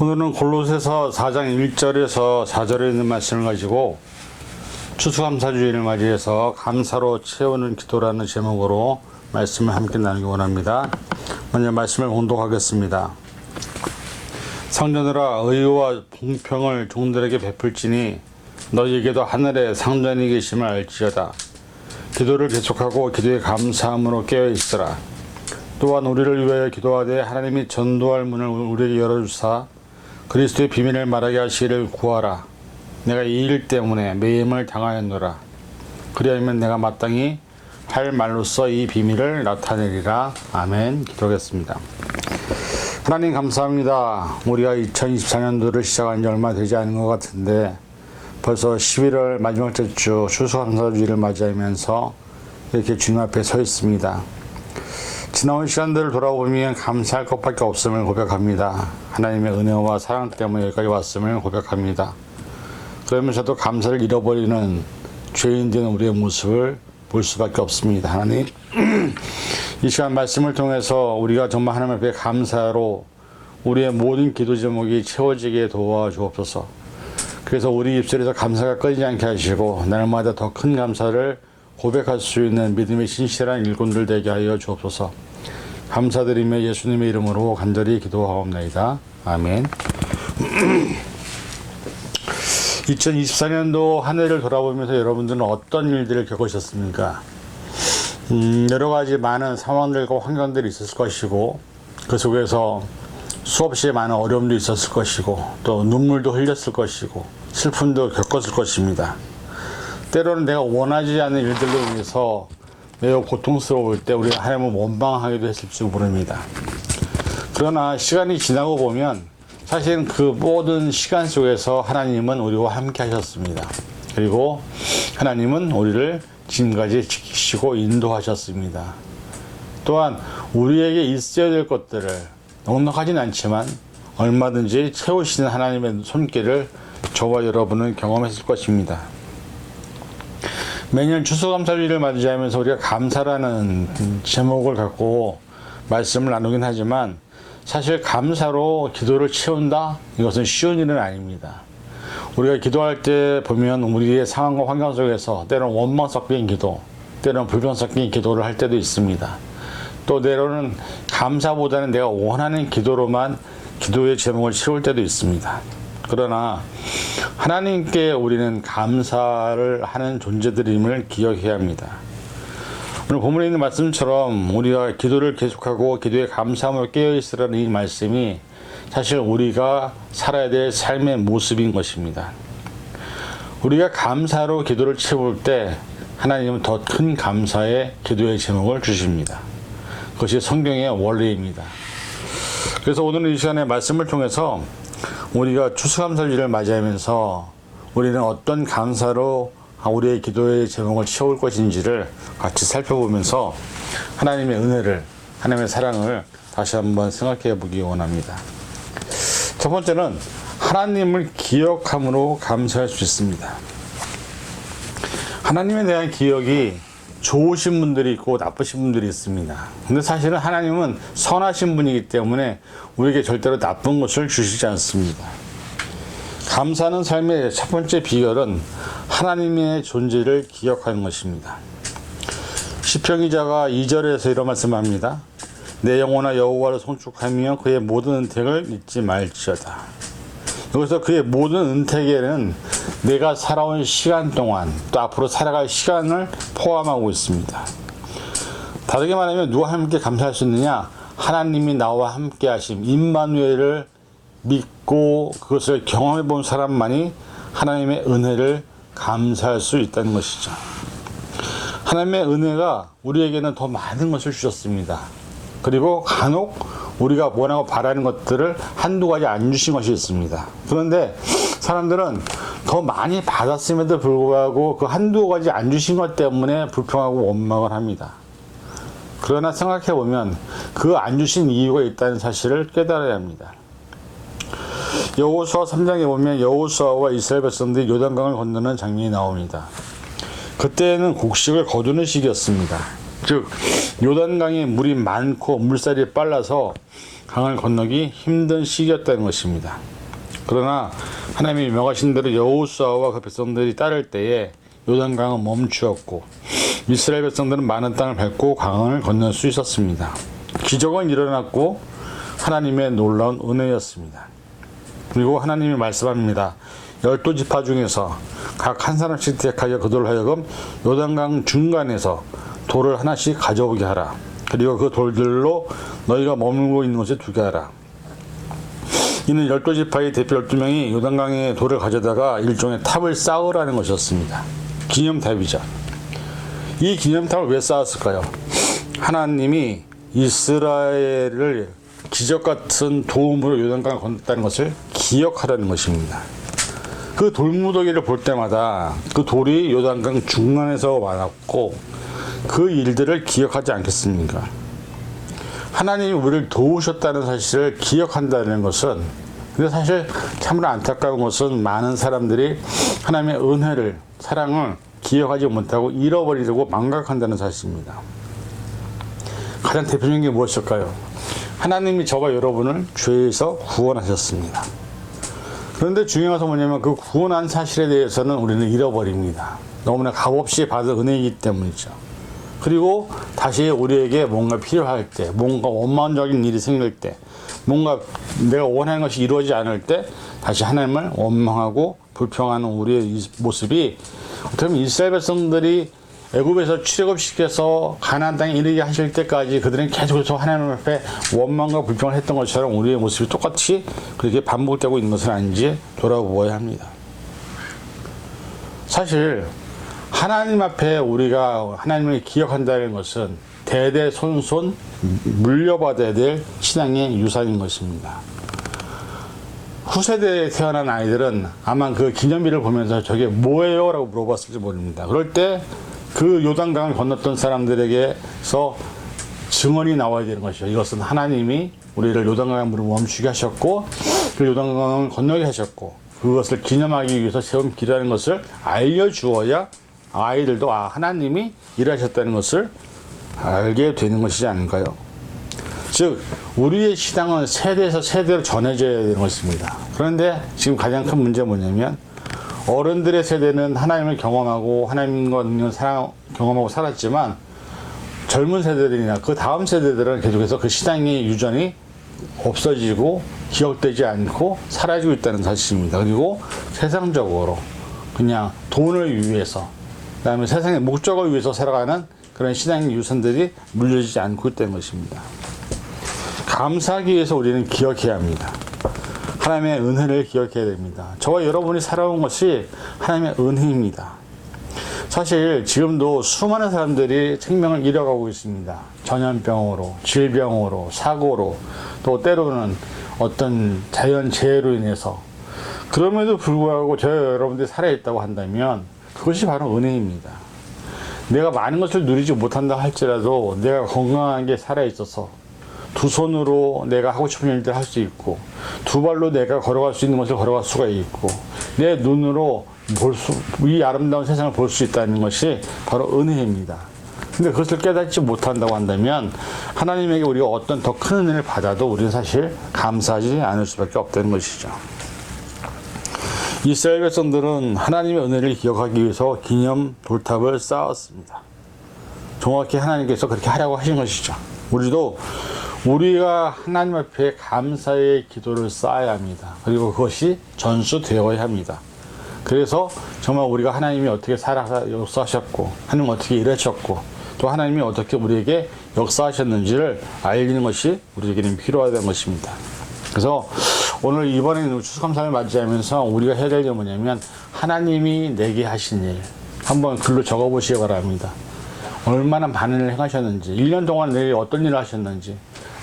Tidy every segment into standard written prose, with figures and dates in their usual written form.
오늘은 골로새서 4장 1절에서 4절에 있는 말씀을 가지고 추수감사주의를 맞이해서 감사로 채우는 기도라는 제목으로 말씀을 함께 나누기 원합니다. 먼저 말씀을 봉독하겠습니다. 상전들아, 의와 공평을 종들에게 베풀지니 너희에게도 하늘에 상전이 계심을 알지어다. 기도를 계속하고 기도에 감사함으로 깨어있으라. 또한 우리를 위하여 기도하되 하나님이 전도할 문을 우리에게 열어주사 그리스도의 비밀을 말하게 하시기를 구하라. 내가 이 일 때문에 매임을 당하였노라. 그리하면 내가 마땅히 할 말로써 이 비밀을 나타내리라. 아멘. 기도하겠습니다. 하나님 감사합니다. 우리가 2024년도를 시작한 지 얼마 되지 않은 것 같은데 벌써 11월 마지막 주 추수감사주의를 맞이하면서 이렇게 주님 앞에 서 있습니다. 지나온 시간들을 돌아보면 감사할 것밖에 없음을 고백합니다. 하나님의 은혜와 사랑 때문에 여기까지 왔음을 고백합니다. 그러면서도 감사를 잃어버리는 죄인된 우리의 모습을 볼 수밖에 없습니다. 하나님, 이 시간 말씀을 통해서 우리가 정말 하나님 앞에 감사로 우리의 모든 기도 제목이 채워지게 도와주옵소서. 그래서 우리 입술에서 감사가 끊이지 않게 하시고 날마다 더 큰 감사를 고백할 수 있는 믿음의 신실한 일꾼들 되게 하여 주옵소서. 감사드리며 예수님의 이름으로 간절히 기도하옵나이다. 아멘. 2024년도 한 해를 돌아보면서 여러분들은 어떤 일들을 겪으셨습니까? 여러 가지 많은 상황들과 환경들이 있었을 것이고 그 속에서 수없이 많은 어려움도 있었을 것이고 또 눈물도 흘렸을 것이고 슬픔도 겪었을 것입니다. 때로는 내가 원하지 않는 일들로 인해서 매우 고통스러울 때 우리가 하나님을 원망하기도 했을지 모릅니다. 그러나 시간이 지나고 보면 사실은 그 모든 시간 속에서 하나님은 우리와 함께 하셨습니다. 그리고 하나님은 우리를 지금까지 지키시고 인도하셨습니다. 또한 우리에게 있어야 될 것들을 넉넉하진 않지만 얼마든지 채우시는 하나님의 손길을 저와 여러분은 경험했을 것입니다. 매년 추수감사주의를 맞이하면서 우리가 감사라는 제목을 갖고 말씀을 나누긴 하지만 사실 감사로 기도를 채운다? 이것은 쉬운 일은 아닙니다. 우리가 기도할 때 보면 우리의 상황과 환경 속에서 때로는 원망 섞인 기도, 때로는 불평 섞인 기도를 할 때도 있습니다. 또 때로는 감사보다는 내가 원하는 기도로만 기도의 제목을 채울 때도 있습니다. 그러나 하나님께 우리는 감사를 하는 존재들임을 기억해야 합니다. 오늘 본문에 있는 말씀처럼 우리가 기도를 계속하고 기도에 감사함으로 깨어있으라는 이 말씀이 사실 우리가 살아야 될 삶의 모습인 것입니다. 우리가 감사로 기도를 채울 때 하나님은 더 큰 감사의 기도의 제목을 주십니다. 그것이 성경의 원리입니다. 그래서 오늘 이 시간에 말씀을 통해서 우리가 추수감사주의를 맞이하면서 우리는 어떤 감사로 우리의 기도의 제목을 채울 것인지를 같이 살펴보면서 하나님의 은혜를, 하나님의 사랑을 다시 한번 생각해 보기 원합니다. 첫 번째는 하나님을 기억함으로 감사할 수 있습니다. 하나님에 대한 기억이 좋으신 분들이 있고 나쁘신 분들이 있습니다. 근데 사실은 하나님은 선하신 분이기 때문에 우리에게 절대로 나쁜 것을 주시지 않습니다. 감사하는 삶의 첫 번째 비결은 하나님의 존재를 기억하는 것입니다. 시편 기자가 2절에서 이런 말씀합니다. 내 영혼아 여호와를 송축하며 그의 모든 은택을 잊지 말지어다. 여기서 그의 모든 은택에는 내가 살아온 시간 동안 또 앞으로 살아갈 시간을 포함하고 있습니다. 다르게 말하면 누가 함께 감사할 수 있느냐? 하나님이 나와 함께 하심 임마누엘을 믿고 그것을 경험해 본 사람만이 하나님의 은혜를 감사할 수 있다는 것이죠. 하나님의 은혜가 우리에게는 더 많은 것을 주셨습니다. 그리고 간혹 우리가 원하고 바라는 것들을 한두 가지 안 주신 것이 있습니다. 그런데 사람들은 더 많이 받았음에도 불구하고 그 한두 가지 안 주신 것 때문에 불평하고 원망을 합니다. 그러나 생각해 보면 그 안 주신 이유가 있다는 사실을 깨달아야 합니다. 여호수아 3장에 보면 여호수아와 이스라엘 백성들이 요단강을 건너는 장면이 나옵니다. 그때는 곡식을 거두는 시기였습니다. 즉 요단강에 물이 많고 물살이 빨라서 강을 건너기 힘든 시기였다는 것입니다. 그러나 하나님이 명하신 대로 여호수아와 그 백성들이 따를 때에 요단강은 멈추었고 이스라엘 백성들은 많은 땅을 밟고 강을 건널 수 있었습니다. 기적은 일어났고 하나님의 놀라운 은혜였습니다. 그리고 하나님이 말씀합니다. 12지파 중에서 각 한 사람씩 택하여 그들로 하여금 요단강 중간에서 돌을 하나씩 가져오게 하라. 그리고 그 돌들로 너희가 머물고 있는 곳에 두게 하라. 이는 12지파의 대표 12명이 요단강에 돌을 가져다가 일종의 탑을 쌓으라는 것이었습니다. 기념탑이죠. 이 기념탑을 왜 쌓았을까요? 하나님이 이스라엘을 기적같은 도움으로 요단강을 건넜다는 것을 기억하라는 것입니다. 그 돌무더기를 볼 때마다 그 돌이 요단강 중간에서 많았고 그 일들을 기억하지 않겠습니까? 하나님이 우리를 도우셨다는 사실을 기억한다는 것은, 근데 사실 참으로 안타까운 것은 많은 사람들이 하나님의 은혜를, 사랑을 기억하지 못하고 잃어버리려고 망각한다는 사실입니다. 가장 대표적인 게 무엇일까요? 하나님이 저와 여러분을 죄에서 구원하셨습니다. 그런데 중요한 것은 뭐냐면 그 구원한 사실에 대해서는 우리는 잃어버립니다. 너무나 값없이 받은 은혜이기 때문이죠. 그리고 다시 우리에게 뭔가 필요할 때, 뭔가 원망적인 일이 생길 때, 뭔가 내가 원하는 것이 이루어지지 않을 때 다시 하나님을 원망하고 불평하는 우리의 이 모습이, 어떻게 보면 이스라엘 백성들이 애굽에서 출애굽시켜서 가나안 땅에 이르게 하실 때까지 그들은 계속해서 하나님 앞에 원망과 불평을 했던 것처럼 우리의 모습이 똑같이 그렇게 반복되고 있는 것은 아닌지 돌아보아야 합니다. 사실 하나님 앞에 우리가 하나님을 기억한다는 것은 대대손손 물려받아야 될 신앙의 유산인 것입니다. 후세대에 태어난 아이들은 아마 그 기념비를 보면서 저게 뭐예요? 라고 물어봤을지 모릅니다. 그럴 때 그 요단강을 건넜던 사람들에게서 증언이 나와야 되는 것이죠. 이것은 하나님이 우리를 요단강으로 멈추게 하셨고 그 요단강을 건너게 하셨고 그것을 기념하기 위해서 세운 길이라는 것을 알려주어야 아이들도 하나님이 일하셨다는 것을 알게 되는 것이지 않을까요? 즉 우리의 신앙은 세대에서 세대로 전해져야 되는 것입니다. 그런데 지금 가장 큰 문제가 뭐냐면 어른들의 세대는 하나님을 경험하고 하나님과 능력을 경험하고 살았지만 젊은 세대들이나 그 다음 세대들은 계속해서 그 신앙의 유전이 없어지고 기억되지 않고 사라지고 있다는 사실입니다. 그리고 세상적으로 그냥 돈을 위해서, 그 다음에 세상의 목적을 위해서 살아가는 그런 신앙의 유산들이 물려지지 않고 있다는 것입니다. 감사하기 위해서 우리는 기억해야 합니다. 하나님의 은혜를 기억해야 됩니다. 저와 여러분이 살아온 것이 하나님의 은혜입니다. 사실 지금도 수많은 사람들이 생명을 잃어가고 있습니다. 전염병으로, 질병으로, 사고로, 또 때로는 어떤 자연재해로 인해서. 그럼에도 불구하고 저와 여러분들이 살아있다고 한다면 그것이 바로 은혜입니다. 내가 많은 것을 누리지 못한다 할지라도 내가 건강하게 살아있어서 두 손으로 내가 하고 싶은 일들을 할 수 있고 두 발로 내가 걸어갈 수 있는 것을 걸어갈 수가 있고 내 눈으로 이 아름다운 세상을 볼 수 있다는 것이 바로 은혜입니다. 근데 그것을 깨닫지 못한다고 한다면 하나님에게 우리가 어떤 더 큰 은혜를 받아도 우리는 사실 감사하지 않을 수밖에 없다는 것이죠. 이스라엘 백성들은 하나님의 은혜를 기억하기 위해서 기념 돌탑을 쌓았습니다. 정확히 하나님께서 그렇게 하라고 하신 것이죠. 우리도 우리가 하나님 앞에 감사의 기도를 쌓아야 합니다. 그리고 그것이 전수되어야 합니다. 그래서 정말 우리가 하나님이 어떻게 역사하셨고 하나님 어떻게 일하셨고 또 하나님이 어떻게 우리에게 역사하셨는지를 알리는 것이 우리에게는 필요하다는 것입니다. 그래서 오늘 이번에 추수감사를 맞이하면서 우리가 해야 될 게 뭐냐면 하나님이 내게 하신 일 한번 글로 적어보시기 바랍니다. 얼마나 많은 일을 행하셨는지, 1년 동안 내게 어떤 일을 하셨는지,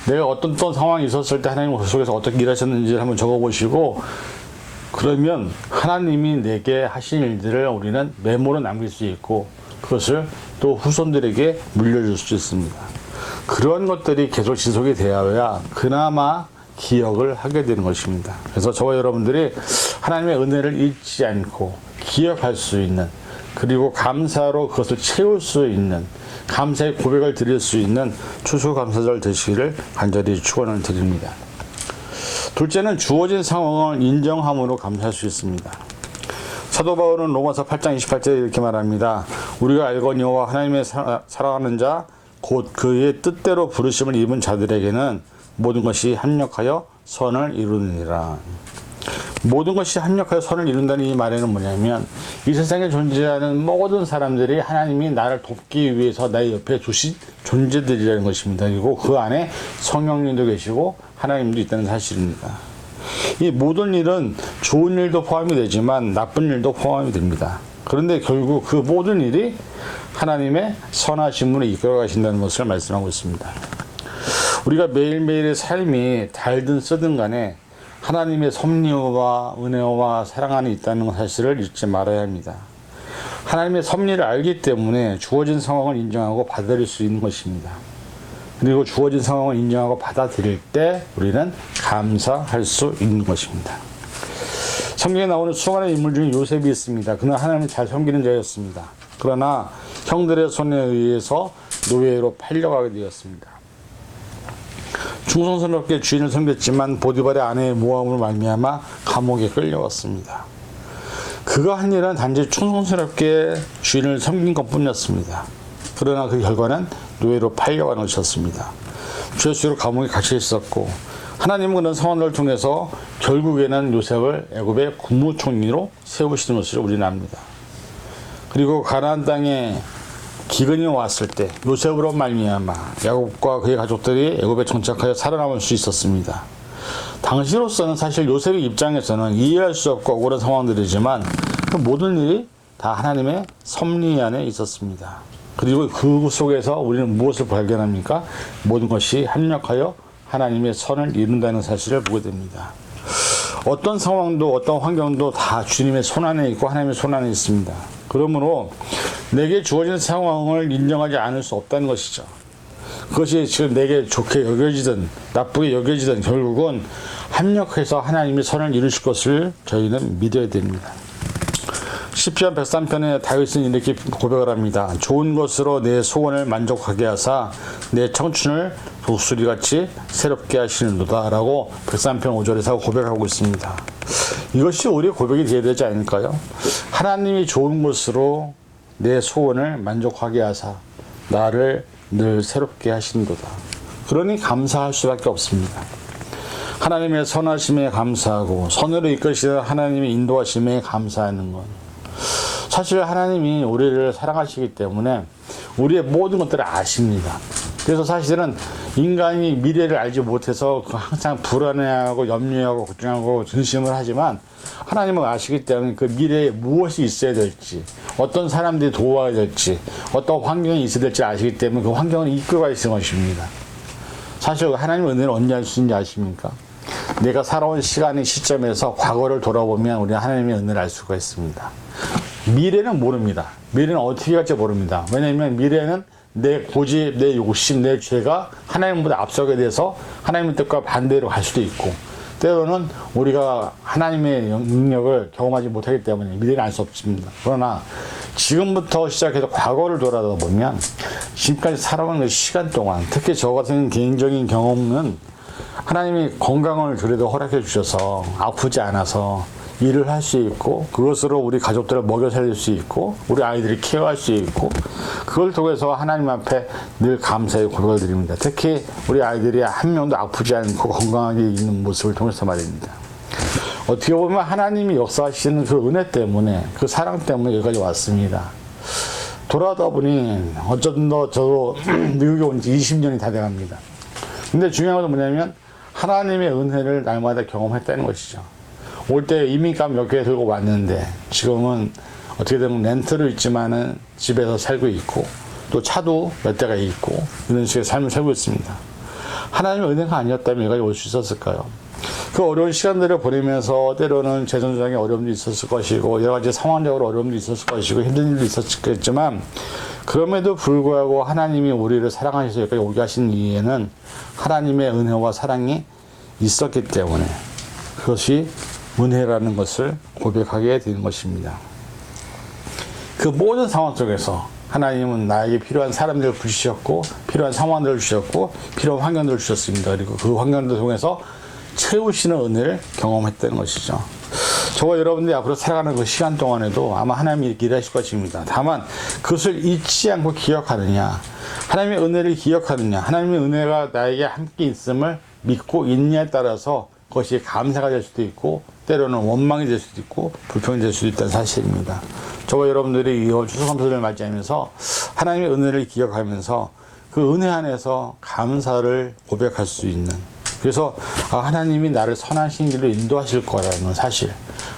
내가 어떤 상황이 있었을 때 하나님 속에서 어떻게 일하셨는지를 한번 적어보시고, 그러면 하나님이 내게 하신 일들을 우리는 메모로 남길 수 있고 그것을 또 후손들에게 물려줄 수 있습니다. 그런 것들이 계속 지속이 되어야 그나마 기억을 하게 되는 것입니다. 그래서 저와 여러분들이 하나님의 은혜를 잊지 않고 기억할 수 있는, 그리고 감사로 그것을 채울 수 있는, 감사의 고백을 드릴 수 있는 추수감사절 되시기를 간절히 축원을 드립니다. 둘째는 주어진 상황을 인정함으로 감사할 수 있습니다. 사도 바울은 로마서 8장 28절에 이렇게 말합니다. 우리가 알거니와 하나님의 사랑하는 자 곧 그의 뜻대로 부르심을 입은 자들에게는 모든 것이 합력하여 선을 이루느니라. 모든 것이 합력하여 선을 이룬다는 이 말에는 뭐냐면 이 세상에 존재하는 모든 사람들이 하나님이 나를 돕기 위해서 나의 옆에 두신 존재들이라는 것입니다. 그리고 그 안에 성령님도 계시고 하나님도 있다는 사실입니다. 이 모든 일은 좋은 일도 포함이 되지만 나쁜 일도 포함이 됩니다. 그런데 결국 그 모든 일이 하나님의 선하심으로 이끌어 가신다는 것을 말씀하고 있습니다. 우리가 매일매일의 삶이 달든 쓰든 간에 하나님의 섭리와 은혜와 사랑 안에 있다는 사실을 잊지 말아야 합니다. 하나님의 섭리를 알기 때문에 주어진 상황을 인정하고 받아들일 수 있는 것입니다. 그리고 주어진 상황을 인정하고 받아들일 때 우리는 감사할 수 있는 것입니다. 성경에 나오는 수많은 인물 중에 요셉이 있습니다. 그는 하나님을 잘 섬기는 자였습니다. 그러나 형들의 손에 의해서 노예로 팔려가게 되었습니다. 충성스럽게 주인을 섬겼지만 보디발의 아내의 모함으로 말미암아 감옥에 끌려왔습니다. 그가 한 일은 단지 충성스럽게 주인을 섬긴 것뿐이었습니다. 그러나 그 결과는 노예로 팔려가는 것이었습니다. 죄수로 감옥에 갇혀 있었고 하나님은 그런 상황을 통해서 결국에는 요셉을 애굽의 국무총리로 세우시는 것을 우리는 압니다. 그리고 가나안 땅에 기근이 왔을 때 요셉으로 말미암아 야곱과 그의 가족들이 애굽에 정착하여 살아남을 수 있었습니다. 당시로서는 사실 요셉의 입장에서는 이해할 수 없고 억울한 상황들이지만 그 모든 일이 다 하나님의 섭리 안에 있었습니다. 그리고 그 속에서 우리는 무엇을 발견합니까? 모든 것이 합력하여 하나님의 선을 이룬다는 사실을 보게 됩니다. 어떤 상황도 어떤 환경도 다 주님의 손 안에 있고 하나님의 손 안에 있습니다. 그러므로 내게 주어진 상황을 인정하지 않을 수 없다는 것이죠. 그것이 지금 내게 좋게 여겨지든 나쁘게 여겨지든 결국은 합력해서 하나님의 선을 이루실 것을 저희는 믿어야 됩니다. 시편 103편에 다윗은 이렇게 고백을 합니다. 좋은 것으로 내 소원을 만족하게 하사 내 청춘을 독수리같이 새롭게 하시는도다 라고 103편 5절에서 고백하고 있습니다. 이것이 우리의 고백이 되어야 되지 않을까요? 하나님이 좋은 것으로 내 소원을 만족하게 하사 나를 늘 새롭게 하신도다. 그러니 감사할 수밖에 없습니다. 하나님의 선하심에 감사하고 선으로 이끄시는 하나님의 인도하심에 감사하는 것. 사실 하나님이 우리를 사랑하시기 때문에 우리의 모든 것들을 아십니다. 그래서 사실은 인간이 미래를 알지 못해서 항상 불안해하고 염려하고 걱정하고 근심을 하지만 하나님은 아시기 때문에 그 미래에 무엇이 있어야 될지 어떤 사람들이 도와야 될지 어떤 환경이 있어야 될지 아시기 때문에 그 환경을 이끌어 가시는 것입니다. 사실 하나님의 은혜를 언제 알 수 있는지 아십니까? 내가 살아온 시간의 시점에서 과거를 돌아보면 우리는 하나님의 은혜를 알 수가 있습니다. 미래는 모릅니다. 미래는 어떻게 갈지 모릅니다. 왜냐하면 미래는 내 고집, 내 욕심, 내 죄가 하나님보다 앞서게 돼서 하나님의 뜻과 반대로 갈 수도 있고 때로는 우리가 하나님의 능력을 경험하지 못하기 때문에 미래는 알 수 없습니다. 그러나 지금부터 시작해서 과거를 돌아보면 지금까지 살아온 그 시간 동안 특히 저 같은 개인적인 경험은 하나님이 건강을 그래도 허락해 주셔서 아프지 않아서 일을 할 수 있고 그것으로 우리 가족들을 먹여 살릴 수 있고 우리 아이들이 케어할 수 있고 그걸 통해서 하나님 앞에 늘 감사의 고백을 드립니다. 특히 우리 아이들이 한 명도 아프지 않고 건강하게 있는 모습을 통해서 말입니다. 어떻게 보면 하나님이 역사하시는 그 은혜 때문에 그 사랑 때문에 여기까지 왔습니다. 돌아오다 보니 어쩌든 저도 미국에 온 지 20년이 다 돼갑니다. 근데 중요한 건 뭐냐면 하나님의 은혜를 날마다 경험했다는 것이죠. 올 때 이민값 몇 개 들고 왔는데 지금은 어떻게 되면 렌트를 있지만은 집에서 살고 있고 또 차도 몇 대가 있고 이런 식의 삶을 살고 있습니다. 하나님의 은혜가 아니었다면 여기까지 올 수 있었을까요? 그 어려운 시간들을 보내면서 때로는 재정적인 어려움도 있었을 것이고 여러 가지 상황적으로 어려움도 있었을 것이고 힘든 일도 있었겠지만 그럼에도 불구하고 하나님이 우리를 사랑하셔서 여기까지 오게 하신 이유에는 하나님의 은혜와 사랑이 있었기 때문에 그것이 은혜라는 것을 고백하게 되는 것입니다. 그 모든 상황 속에서 하나님은 나에게 필요한 사람들을 주셨고 필요한 상황들을 주셨고 필요한 환경들을 주셨습니다. 그리고 그 환경들 통해서 채우시는 은혜를 경험했다는 것이죠. 저와 여러분들이 앞으로 살아가는 그 시간 동안에도 아마 하나님이 이렇게 일하실 것입니다. 다만 그것을 잊지 않고 기억하느냐, 하나님의 은혜를 기억하느냐, 하나님의 은혜가 나에게 함께 있음을 믿고 있느냐에 따라서 그것이 감사가 될 수도 있고 때로는 원망이 될 수도 있고 불평이 될 수도 있다는 사실입니다. 저와 여러분들이 이 추수감사절을 맞이하면서 하나님의 은혜를 기억하면서 그 은혜 안에서 감사를 고백할 수 있는, 그래서 하나님이 나를 선하신 길로 인도하실 거라는 사실,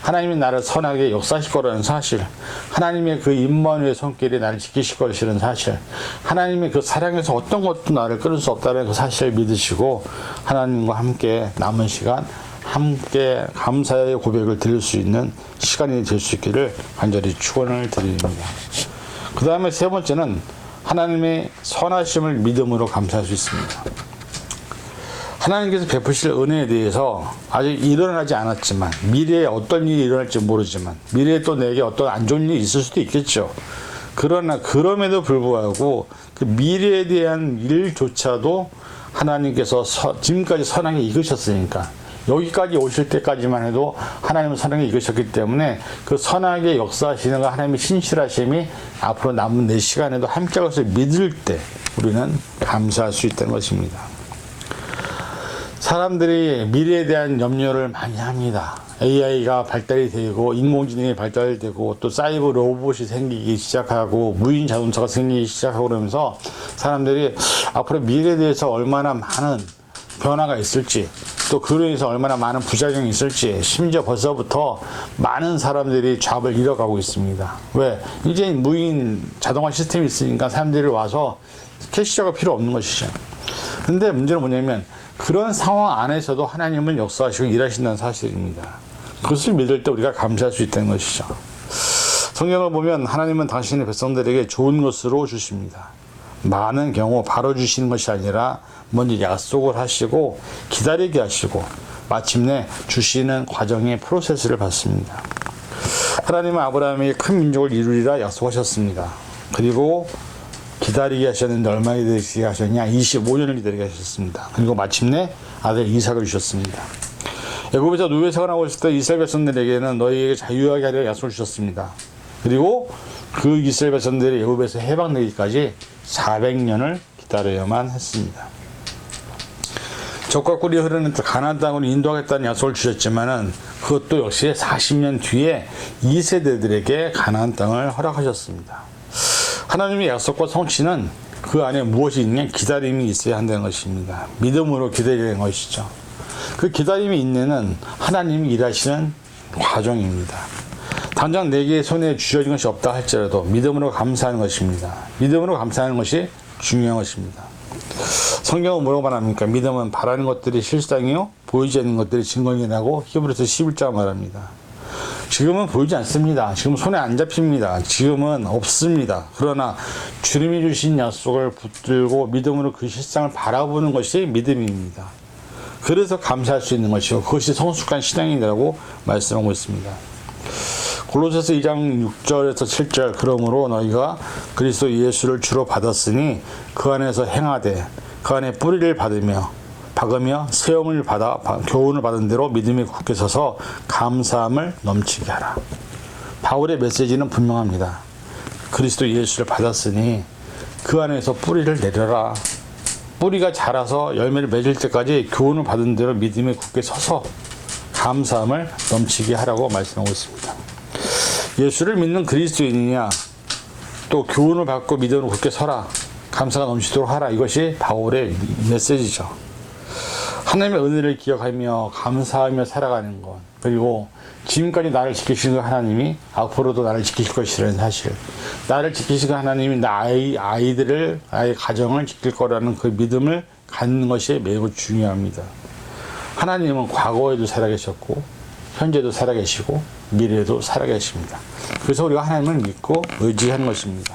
하나님이 나를 선하게 역사하실 거라는 사실, 하나님의 그 임마누엘의 손길이 나를 지키실 것이라는 사실, 하나님의 그 사랑에서 어떤 것도 나를 끊을 수 없다는 그 사실을 믿으시고 하나님과 함께 남은 시간 함께 감사의 고백을 드릴 수 있는 시간이 될 수 있기를 간절히 축원을 드립니다. 그 다음에 세 번째는 하나님의 선하심을 믿음으로 감사할 수 있습니다. 하나님께서 베푸실 은혜에 대해서 아직 일어나지 않았지만, 미래에 어떤 일이 일어날지 모르지만, 미래에 또 내게 어떤 안 좋은 일이 있을 수도 있겠죠. 그러나 그럼에도 불구하고 그 미래에 대한 일조차도 하나님께서 지금까지 선하게 이끄셨으니까, 여기까지 오실 때까지만 해도 하나님은 선하게 이끄셨기 때문에 그 선하게 역사하시는 거, 하나님의 신실하심이 앞으로 남은 내 시간에도 함께 할 것을 믿을 때 우리는 감사할 수 있다는 것입니다. 사람들이 미래에 대한 염려를 많이 합니다. AI가 발달이 되고 인공지능이 발달되고 또 사이버 로봇이 생기기 시작하고 무인 자동차가 생기기 시작하고 그러면서 사람들이 앞으로 미래에 대해서 얼마나 많은 변화가 있을지, 또 그로 인해서 얼마나 많은 부작용이 있을지, 심지어 벌써부터 많은 사람들이 잡을 잃어가고 있습니다. 왜? 이제 무인 자동화 시스템이 있으니까 사람들이 와서 캐시저가 필요 없는 것이죠. 근데 문제는 뭐냐면 그런 상황 안에서도 하나님은 역사하시고 일하신다는 사실입니다. 그것을 믿을 때 우리가 감사할 수 있다는 것이죠. 성경을 보면 하나님은 당신의 백성들에게 좋은 것으로 주십니다. 많은 경우 바로 주시는 것이 아니라 먼저 약속을 하시고 기다리게 하시고 마침내 주시는 과정의 프로세스를 받습니다. 하나님은 아브라함에게 큰 민족을 이루리라 약속하셨습니다. 그리고 기다리게 하셨는데 얼마나 기다리게 하셨냐? 25년을 기다리게 하셨습니다. 그리고 마침내 아들 이삭을 주셨습니다. 애굽에서 노예 생활하고 있을 때 이스라엘 백성들에게는 너희에게 자유하게 하려 약속을 주셨습니다. 그리고 그 이스라엘 백성들이 애굽에서 해방되기까지 400년을 기다려야만 했습니다. 젖과 꿀이 흐르는 가나안 땅으로 인도하겠다는 약속을 주셨지만은 그것도 역시 40년 뒤에 2세대들에게 가나안 땅을 허락하셨습니다. 하나님의 약속과 성취는 그 안에 무엇이 있냐? 기다림이 있어야 한다는 것입니다. 믿음으로 기다리는 것이죠. 그 기다림의 인내는 하나님이 일하시는 과정입니다. 당장 내게 손에 쥐어진 것이 없다 할지라도 믿음으로 감사하는 것입니다. 믿음으로 감사하는 것이 중요한 것입니다. 성경은 뭐라고 말합니까? 믿음은 바라는 것들이 실상이요 보이지 않는 것들이 증거이라고 히브리서 11장 말합니다. 지금은 보이지 않습니다. 지금 손에 안 잡힙니다. 지금은 없습니다. 그러나 주님이 주신 약속을 붙들고 믿음으로 그 실상을 바라보는 것이 믿음입니다. 그래서 감사할 수 있는 것이고 그것이 성숙한 신앙이라고 말씀하고 있습니다. 골로새서 2장 6절에서 7절 그러므로 너희가 그리스도 예수를 주로 받았으니 그 안에서 행하되 그 안에 뿌리를 박으며 세움을 받아 교훈을 받은 대로 믿음이 굳게 서서 감사함을 넘치게 하라. 바울의 메시지는 분명합니다. 그리스도 예수를 받았으니 그 안에서 뿌리를 내려라. 뿌리가 자라서 열매를 맺을 때까지 교훈을 받은 대로 믿음이 굳게 서서 감사함을 넘치게 하라고 말씀하고 있습니다. 예수를 믿는 그리스도인이냐, 또 교훈을 받고 믿음으로 굳게 서라, 감사가 넘치도록 하라. 이것이 바울의 메시지죠. 하나님의 은혜를 기억하며 감사하며 살아가는 것, 그리고 지금까지 나를 지키시는 하나님이 앞으로도 나를 지키실 것이라는 사실, 나를 지키시는 하나님이 나의 아이들을, 나의 가정을 지킬 거라는 그 믿음을 갖는 것이 매우 중요합니다. 하나님은 과거에도 살아계셨고 현재도 살아계시고 미래에도 살아계십니다. 그래서 우리가 하나님을 믿고 의지하는 것입니다.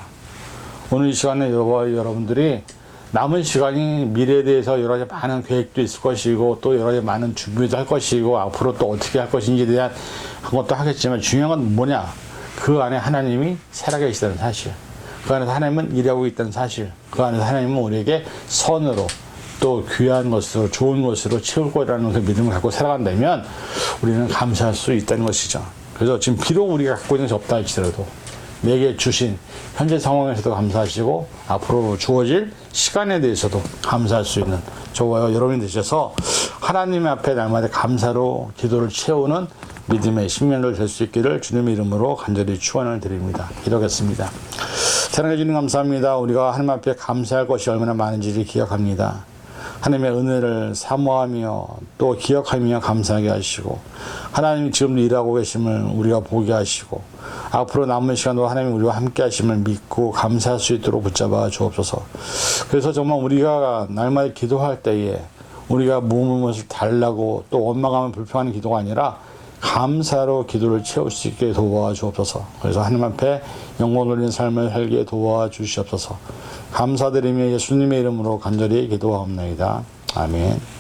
오늘 이 시간에 여러분들이 남은 시간이 미래에 대해서 여러 가지 많은 계획도 있을 것이고 또 여러 가지 많은 준비도 할 것이고 앞으로 또 어떻게 할 것인지에 대한 것도 하겠지만 중요한 건 뭐냐? 그 안에 하나님이 살아계시다는 사실, 그 안에서 하나님은 일하고 있다는 사실, 그 안에서 하나님은 우리에게 선으로 또 귀한 것으로 좋은 것으로 채울 거라는 그 믿음을 갖고 살아간다면 우리는 감사할 수 있다는 것이죠. 그래서 지금 비록 우리가 갖고 있는 것이 없다 할지라도 내게 주신 현재 상황에서도 감사하시고 앞으로 주어질 시간에 대해서도 감사할 수 있는 저와 여러분이 되셔서 하나님 앞에 날마다 감사로 기도를 채우는 믿음의 신명들 될 수 있기를 주님의 이름으로 간절히 축원을 드립니다. 기도하겠습니다. 사랑해 주님 감사합니다. 우리가 하나님 앞에 감사할 것이 얼마나 많은지를 기억합니다. 하나님의 은혜를 사모하며 또 기억하며 감사하게 하시고 하나님이 지금도 일하고 계심을 우리가 보게 하시고 앞으로 남은 시간도 하나님이 우리와 함께 하심을 믿고 감사할 수 있도록 붙잡아 주옵소서. 그래서 정말 우리가 날마다 기도할 때에 우리가 무엇을 달라고 또 원망하면 불평하는 기도가 아니라 감사로 기도를 채울 수 있게 도와주옵소서. 그래서 하나님 앞에 영광 돌리는 삶을 살게 도와주시옵소서. 감사드리며 예수님의 이름으로 간절히 기도하옵나이다. 아멘.